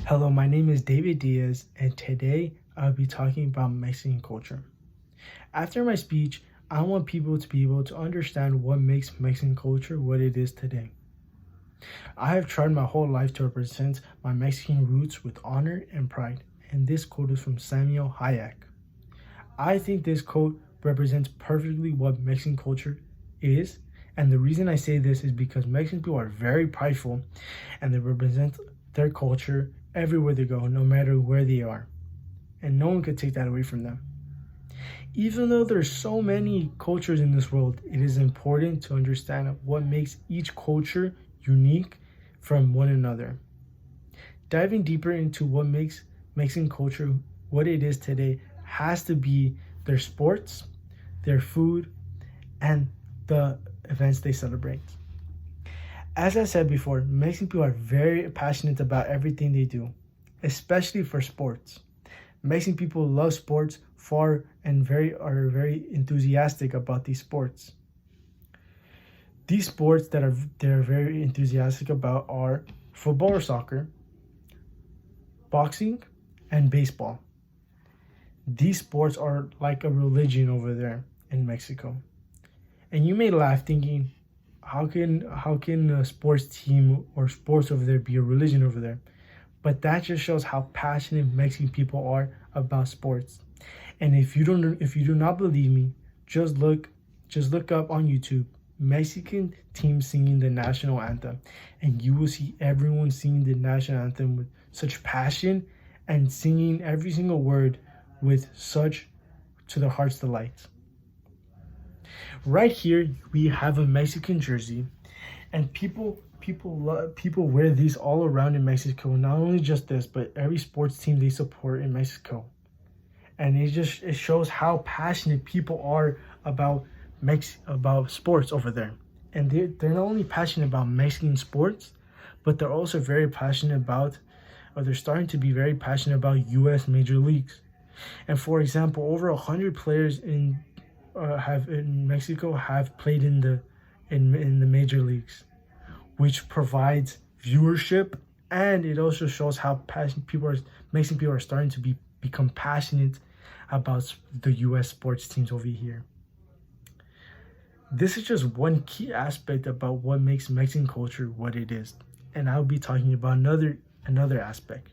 Hello, my name is David Diaz, and today I'll be talking about Mexican culture. After my speech, I want people to be able to understand what makes Mexican culture what it is today. I have tried my whole life to represent my Mexican roots with honor and pride, and this quote is from Samuel Hayek. I think this quote represents perfectly what Mexican culture is, and the reason I say this is because Mexican people are very prideful and they represent their culture everywhere they go, no matter where they are. And no one could take that away from them. Even though there's so many cultures in this world, it is important to understand what makes each culture unique from one another. Diving deeper into what makes Mexican culture what it is today has to be their sports, their food, and the events they celebrate. As I said before, Mexican people are very passionate about everything they do, especially for sports. Mexican people love sports far and are very enthusiastic about these sports. These sports that they're very enthusiastic about are football or soccer, boxing, and baseball. These sports are like a religion over there in Mexico. And you may laugh thinking, how can a sports team or sports over there be a religion over there? But that just shows how passionate Mexican people are about sports. And if you do not believe me, just look up on YouTube Mexican team singing the national anthem, and you will see everyone singing the national anthem with such passion and singing every single word with such to the heart's delight. Right here we have a Mexican jersey, and people wear these all around in Mexico. Not only just this, but every sports team they support in Mexico, and it shows how passionate people are about about sports over there. And they're not only passionate about Mexican sports, but they're also very passionate about, or they're starting to be very passionate about U.S. major leagues. And for example, over 100 players have in Mexico have played in the major leagues, which provides viewership, and it also shows how passionate Mexican people are starting to become passionate about the U.S. sports teams over here. This is just one key aspect about what makes Mexican culture what it is, and I'll be talking about another aspect.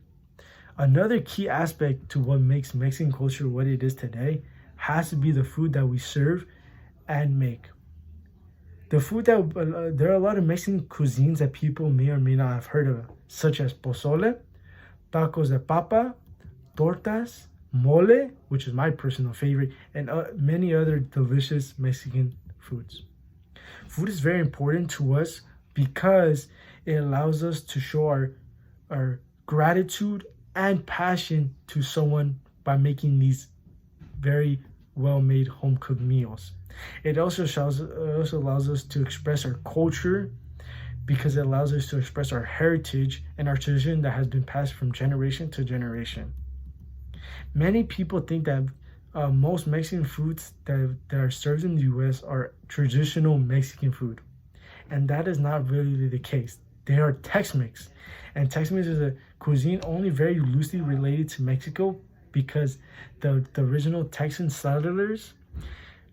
Another key aspect to what makes Mexican culture what it is today has to be the food that we serve and make. The food that there are a lot of Mexican cuisines that people may or may not have heard of, such as pozole, tacos de papa, tortas, mole, which is my personal favorite, and many other delicious Mexican foods. Food is very important to us because it allows us to show our gratitude and passion to someone by making these very well-made home-cooked meals. It also allows us to express our culture because it allows us to express our heritage and our tradition that has been passed from generation to generation. Many people think that most Mexican foods that are served in the U.S. are traditional Mexican food, and that is not really the case. They are Tex-Mex, and Tex-Mex is a cuisine only very loosely related to Mexico because the original Texan settlers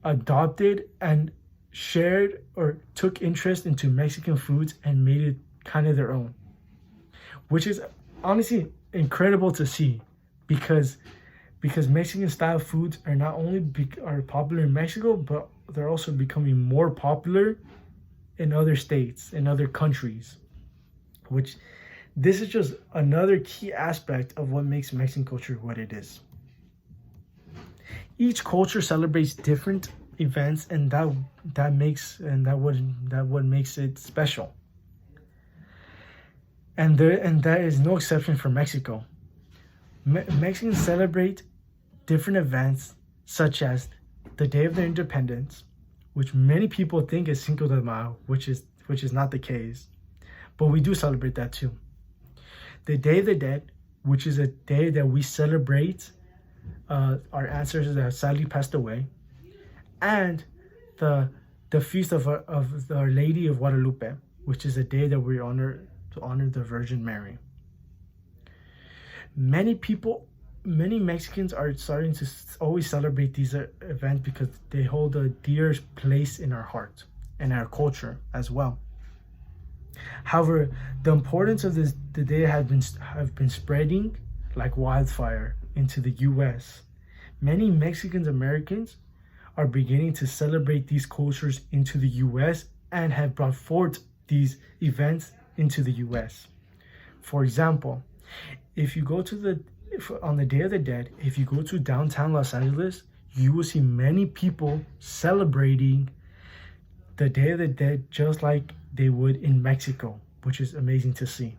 adopted and shared or took interest into Mexican foods and made it kind of their own, which is honestly incredible to see because Mexican style foods are not only are popular in Mexico, but they're also becoming more popular in other states, in other countries, which this is just another key aspect of what makes Mexican culture what it is. Each culture celebrates different events, and that what makes it special. And that is no exception for Mexico. Mexicans celebrate different events such as the Day of their Independence, which many people think is Cinco de Mayo, which is not the case, but we do celebrate that too. The Day of the Dead, which is a day that we celebrate our ancestors that have sadly passed away, and the feast of Our Lady of Guadalupe, which is a day that we honor the Virgin Mary. Many Mexicans are starting to always celebrate these events because they hold a dear place in our heart and our culture as well. However, the importance of the day have been spreading like wildfire into the U.S. Many Mexican Americans are beginning to celebrate these cultures into the U.S. and have brought forth these events into the U.S. For example, if you go to on the Day of the Dead, if you go to downtown Los Angeles, you will see many people celebrating the Day of the Dead just like they would in Mexico, which is amazing to see.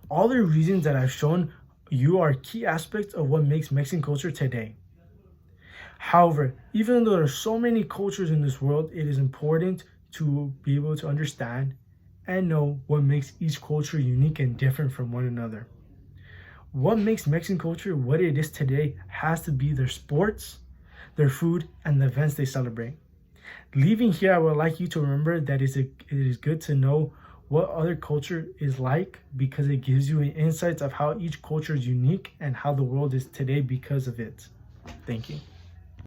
All the reasons that I've shown you are key aspects of what makes Mexican culture today. However, even though there are so many cultures in this world, it is important to be able to understand and know what makes each culture unique and different from one another. What makes Mexican culture what it is today has to be their sports, their food, and the events they celebrate. Leaving here, I would like you to remember that it is good to know what other culture is like, because it gives you an insight of how each culture is unique and how the world is today because of it. Thank you.